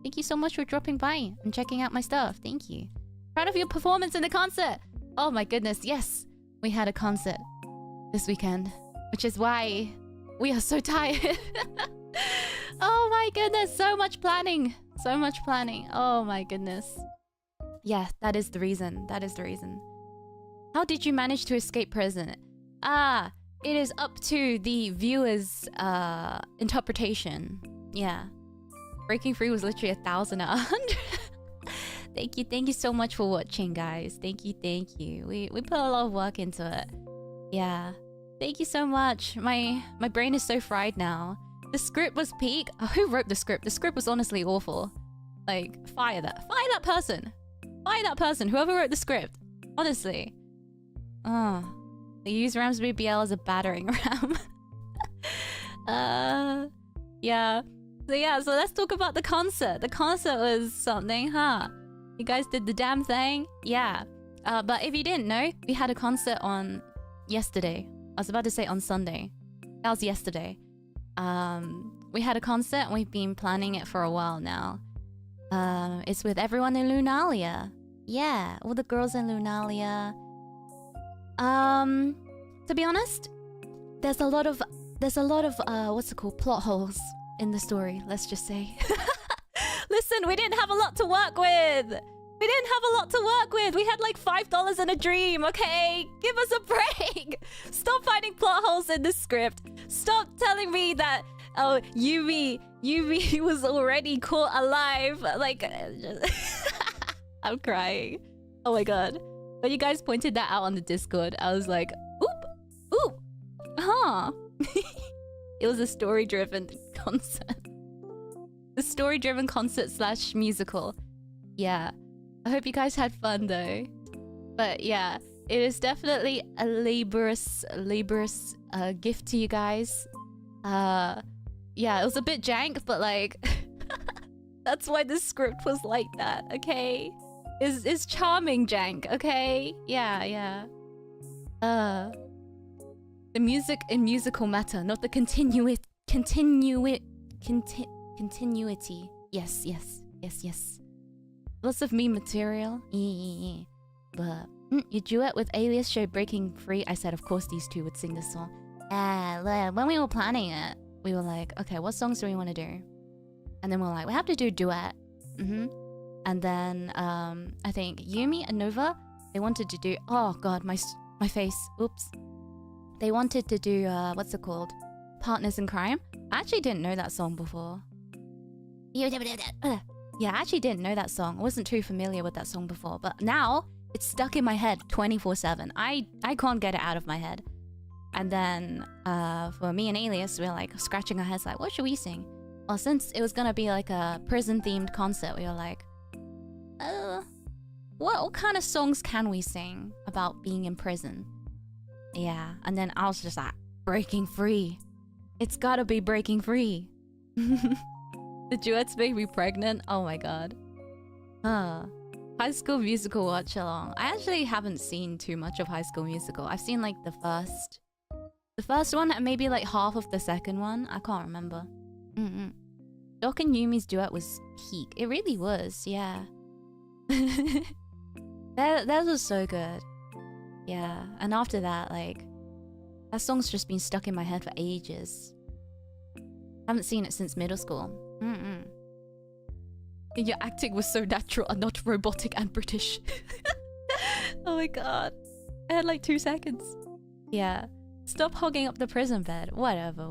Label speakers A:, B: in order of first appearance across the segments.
A: Thank you so much for dropping by and checking out my stuff. Thank you. Proud of your performance in the concert. Oh my goodness, yes. We had a concert this weekend, which is why we are so tired. Oh my goodness, so much planning. So much planning. Oh my goodness. Yeah, that is the reason. That is the reason. How did you manage to escape prison? Ah, it is up to the viewer's interpretation. Yeah. Breaking free was literally 1,000 out of 100. Thank you so much for watching, guys. Thank you. We put a lot of work into it. Yeah. Thank you so much. My brain is so fried now. The script was peak. Oh, who wrote the script? The script was honestly awful. Like, fire that person. Fire that person. Whoever wrote the script. Honestly. Oh. They use Ramsby BL as a battering ram. Yeah. So let's talk about the concert. The concert was something, huh? You guys did the damn thing? Yeah. But if you didn't know, we had a concert on yesterday. I was about to say on Sunday. That was yesterday. We had a concert and we've been planning it for a while now. It's with everyone in Lunalia. Yeah, all the girls in Lunalia. To be honest, there's a lot of what's it called, plot holes in the story, let's just say. Listen, we didn't have a lot to work with. We had like $5 in a dream, okay? Give us a break. Stop finding plot holes in the script. Stop telling me that, oh, Yumi was already caught alive. Like, I'm crying. Oh my god. When you guys pointed that out on the Discord, I was like, oop, huh. It was a story-driven concert. The story-driven concert / musical. Yeah. I hope you guys had fun though. But yeah, it is definitely a laborious gift to you guys. Yeah, it was a bit jank, but like that's why the script was like that, okay? It's charming jank, okay? Yeah. The music in musical matter, not the continuity. Yes. Lots of meme material. But your duet with Alias showed Breaking Free. I said, of course, these two would sing this song. When we were planning it, we were like, okay, what songs do we want to do? And then we're like, we have to do a duet. And then I think Yumi and Nova, they wanted to do. Oh god, my face. Oops. They wanted to do what's it called? Partners in Crime. I actually didn't know that song before. Yeah, I actually didn't know that song. I wasn't too familiar with that song before, but now it's stuck in my head 24/7. I can't get it out of my head. And then for me and Alias, we were like scratching our heads like, what should we sing? Well, since it was gonna be like a prison-themed concert, we were like, what kind of songs can we sing about being in prison? Yeah, and then I was just like, Breaking Free. It's gotta be Breaking Free. The duets make me pregnant. Oh my god. High School Musical watch along. I actually haven't seen too much of High School Musical. I've seen like the first one and maybe like half of the second one. I can't remember. Doc and Yumi's duet was peak. It really was, yeah. that was so good. Yeah, and after that, like, that song's just been stuck in my head for ages. I haven't seen it since middle school. Your acting was so natural and not robotic and British. Oh my god. I had like 2 seconds. Yeah. Stop hogging up the prison bed. Whatever.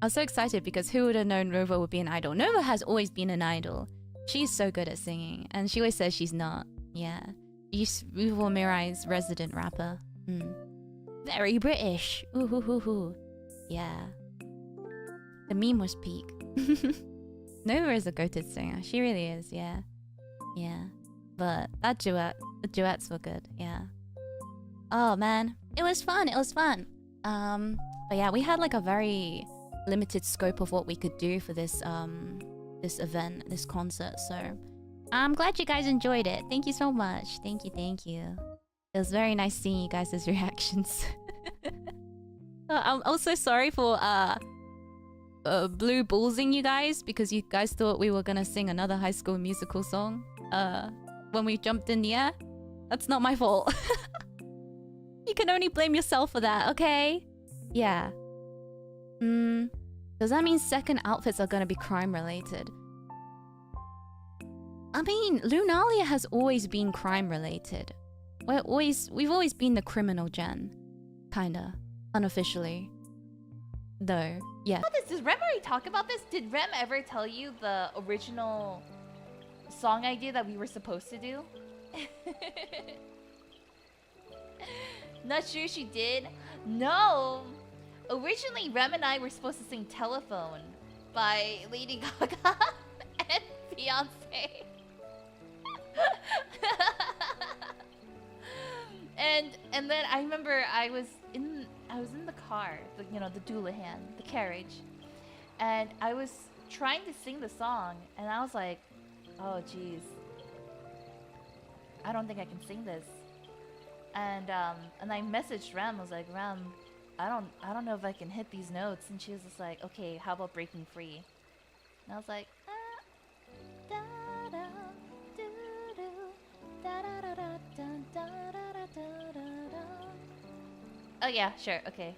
A: I was so excited because who would have known Nova would be an idol? Nova has always been an idol. She's so good at singing. And she always says she's not. Yeah. She's V4Mirai's resident rapper. Very British. Ooh. Yeah. The meme was peak. Nova is a goated singer. She really is, yeah. But that the duets were good, yeah. Oh man, it was fun. But yeah, we had like a very limited scope of what we could do for this this event, this concert. So I'm glad you guys enjoyed it. Thank you so much. Thank you. It was very nice seeing you guys' reactions. I'm also sorry for blue ballsing you guys because you guys thought we were gonna sing another High School Musical song when we jumped in the air. That's not my fault. You can only blame yourself for that, okay? Yeah. Does that mean second outfits are gonna be crime related? I mean, Lunalia has always been crime related. We've always been the criminal gen. Kinda. Unofficially. Though, yeah.
B: Did Rem already talk about this? Did Rem ever tell you the original song idea that we were supposed to do? Not sure she did. No! Originally, Rem and I were supposed to sing Telephone by Lady Gaga and Beyonce. and then I remember I was in the car, you know, the Doulahan, the carriage, and I was trying to sing the song, and I was like, oh jeez, I don't think I can sing this. And I messaged Rem. I was like, Rem, I don't know if I can hit these notes. And she was just like, okay, how about Breaking Free? And I was like, oh yeah, sure, okay.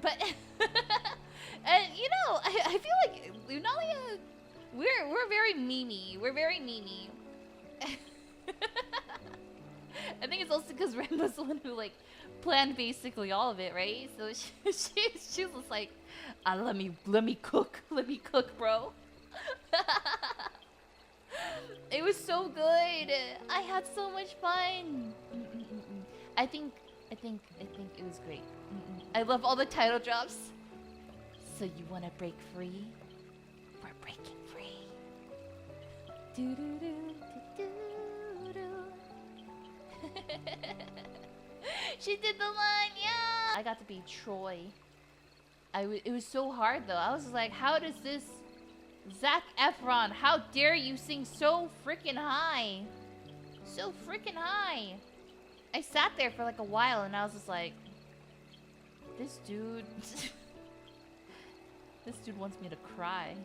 B: But and you know, I feel like Lunalia, we're very memey. We're very memey. I think it's also because Ren was the one who like planned basically all of it, right? So she was just like, let me cook, bro. It was so good. I had so much fun. I think it was great. I love all the title drops. So you want to break free? We're breaking free. Do do do do do do. She did the line, yeah. I got to be Troy. It was so hard though. I was like, how does this Zac Efron? How dare you sing so freaking high? So freaking high. I sat there for like a while and I was just like, this dude this dude wants me to cry.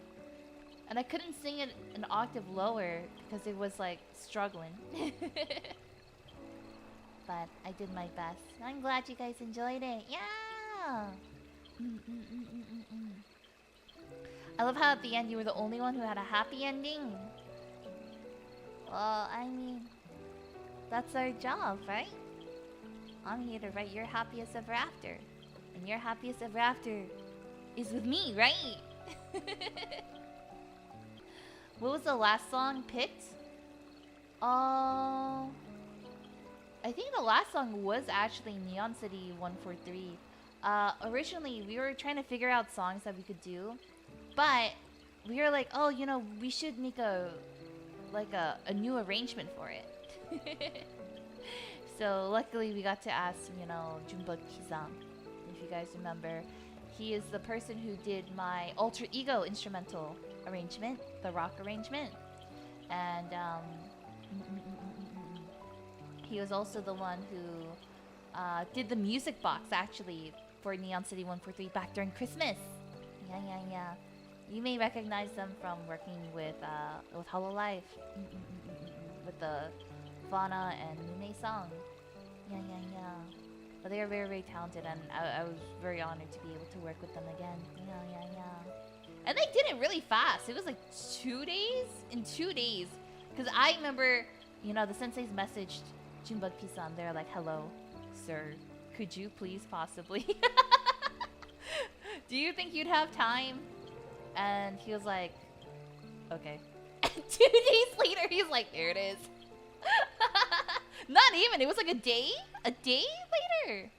B: And I couldn't sing it an octave lower because it was like struggling. But I did my best. I'm glad you guys enjoyed it. Yeah! I love how at the end you were the only one who had a happy ending. Well, I mean, that's our job, right? I'm here to write your happiest ever after. And your happiest ever after is with me, right? What was the last song picked? I think the last song was actually Neon City 143. Originally, we were trying to figure out songs that we could do, but we were like, oh, you know, we should make a new arrangement for it. So luckily, we got to ask, you know, Junbuk Kizang, if you guys remember. He is the person who did my alter ego instrumental arrangement, the rock arrangement, and he was also the one who did the music box actually for Neon City 143 back during Christmas. Yeah. You may recognize them from working with Hololive, with the Fauna and Mune song. Yeah. But they are very, very talented, and I was very honored to be able to work with them again. Yeah. And they did it really fast. It was like 2 days? In 2 days. Because I remember, you know, the senseis messaged Junbuk Pisan. They're like, hello, sir. Could you please possibly? Do you think you'd have time? And he was like, okay. And 2 days later, he's like, there it is. Not even. It was like a day? A day later.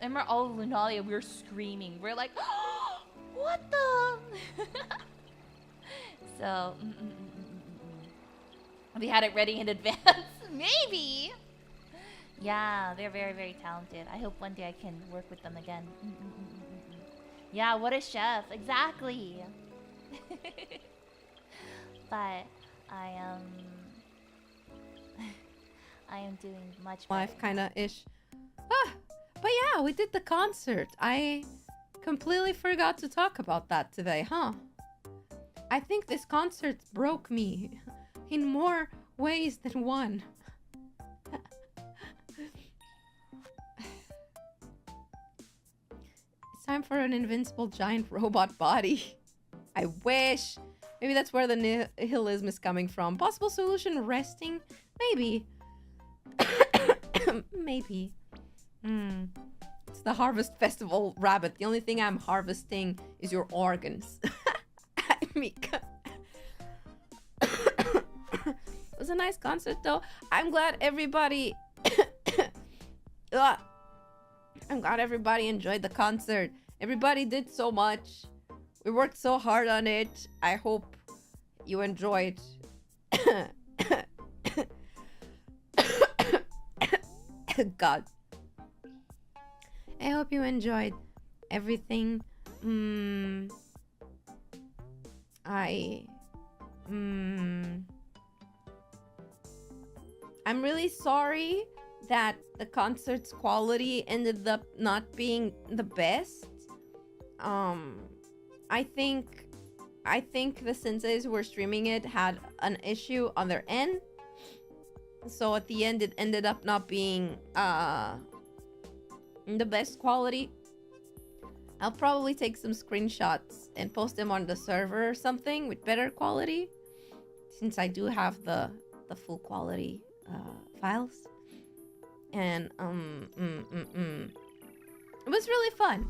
B: I remember all of Lunalia, we were screaming. We're like, oh, what the? So, we had it ready in advance. Maybe. Yeah, they're very, very talented. I hope one day I can work with them again. Yeah, what a chef. Exactly. But I am doing much better.
C: Wife kind of ish. But yeah, we did the concert. I Completely forgot to talk about that today, huh? I think this concert broke me in more ways than one. It's time for an invincible giant robot body. I wish. Maybe that's where the nihilism is coming from. Possible solution, resting? Maybe. Maybe. It's the Harvest Festival rabbit. The only thing I'm harvesting is your organs. Mika. It was a nice concert though. I'm glad everybody I'm glad everybody enjoyed the concert. Everybody did so much. We worked so hard on it. I hope you enjoyed. God. I hope you enjoyed everything. I'm really sorry that the concert's quality ended up not being the best. I think the senseis who were streaming it had an issue on their end. So at the end it ended up not being the best quality. I'll probably take some screenshots and post them on the server or something with better quality, since I do have the full quality files. And it was really fun.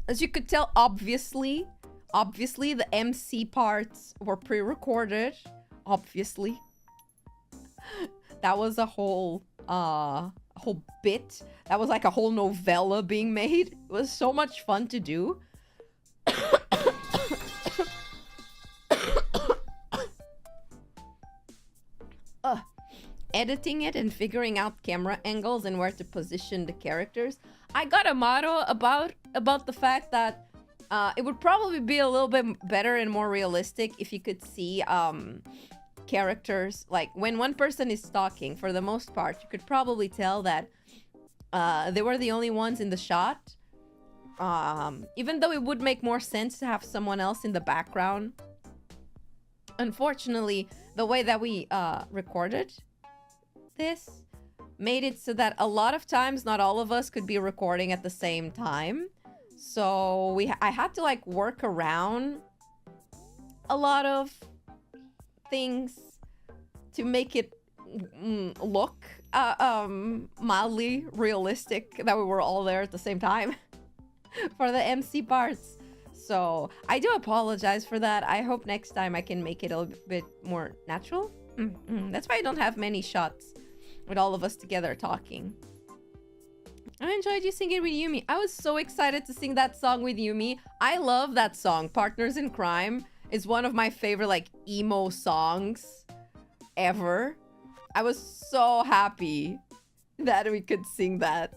C: As you could tell, obviously the MC parts were pre-recorded. Obviously, that was a whole bit. That was like a whole novella being made. It was so much fun to do. Editing it and figuring out camera angles and where to position the characters. I got a motto about the fact that it would probably be a little bit better and more realistic if you could see characters, like when one person is talking. For the most part, you could probably tell that they were the only ones in the shot, even though it would make more sense to have someone else in the background. Unfortunately, the way that we recorded this made it so that a lot of times not all of us could be recording at the same time. So I had to like work around a lot of things to make it look mildly realistic that we were all there at the same time for the MC parts. So I do apologize for that. I hope next time I can make it a little bit more natural. That's why I don't have many shots with all of us together talking. I enjoyed you singing with Yumi. I was so excited to sing that song with Yumi. I love that song. Partners in Crime is one of my favorite like emo songs ever. I was so happy that we could sing that.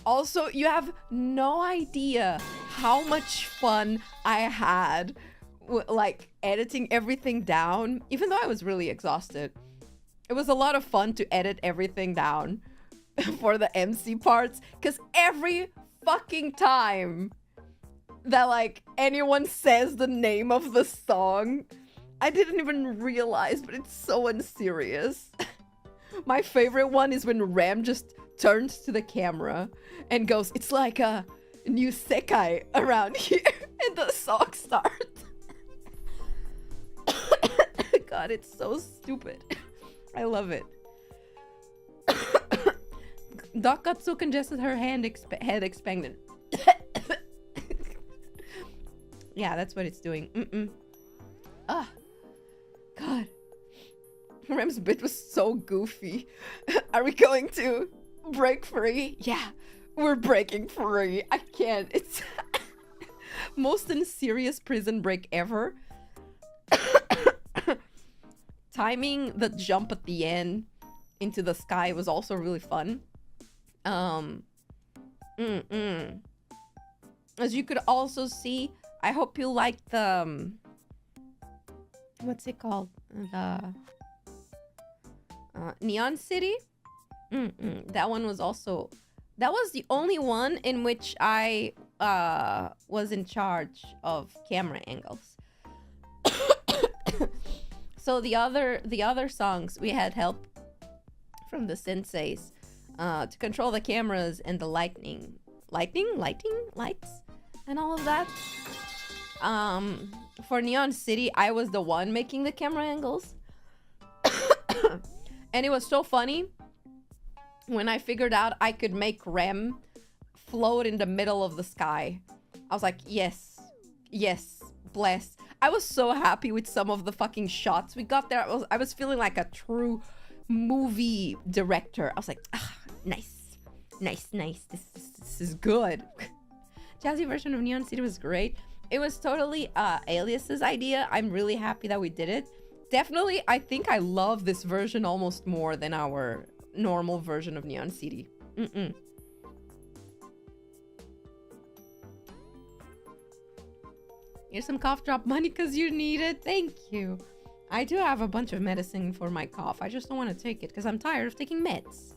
C: Also, you have no idea how much fun I had like editing everything down, even though I was really exhausted. It was a lot of fun to edit everything down for the MC parts, because every fucking time that like anyone says the name of the song, I didn't even realize, but it's so unserious. My favorite one is when Ram just turns to the camera and goes, "It's like a new sekai around here," and the song starts. God, it's so stupid. I love it. Doc got so congested her head expanded. Yeah, that's what it's doing. Ah, God. Rem's bit was so goofy. Are we going to break free? Yeah, we're breaking free. I can't. It's most unserious prison break ever. Timing the jump at the end into the sky was also really fun. As you could also see, I hope you liked the what's it called? The Neon City. That one was also, that was the only one in which I was in charge of camera angles. So the other songs we had help from the senseis to control the cameras and the lighting, lights, and all of that. For Neon City, I was the one making the camera angles. And it was so funny when I figured out I could make Rem float in the middle of the sky. I was like, yes, bless. I was so happy with some of the fucking shots we got there. I was feeling like a true movie director. I was like, nice. This is good. Jazzy version of Neon City was great. It was totally Alias's idea. I'm really happy that we did it. Definitely, I think I love this version almost more than our normal version of Neon City. Here's some cough drop money because you need it. Thank you. I do have a bunch of medicine for my cough. I just don't want to take it because I'm tired of taking meds.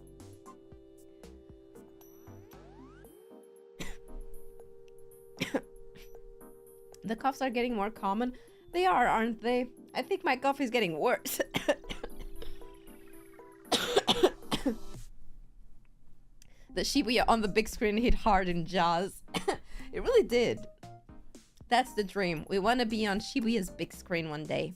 C: The coughs are getting more common. They are, aren't they? I think my cough is getting worse. The Shibuya on the big screen hit hard in Jaws. It really did. That's the dream. We want to be on Shibuya's big screen one day.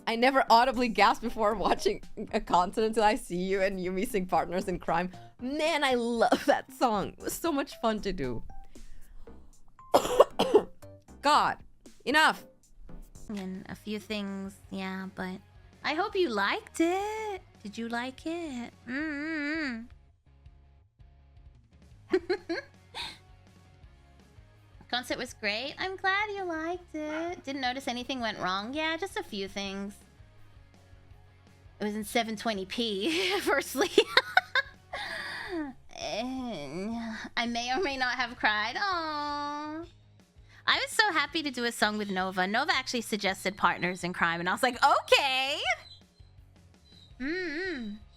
C: I never audibly gasp before watching a concert until I see you and Yumi sing Partners in Crime. Man, I love that song. It was so much fun to do. God, enough.
D: And a few things, yeah, but I hope you liked it. Did you like it? Concert was great. I'm glad you liked it. Didn't notice anything went wrong. Yeah, just a few things. It was in 720p, firstly. I may or may not have cried. Aww. I was so happy to do a song with Nova. Nova actually suggested Partners in Crime, and I was like, okay.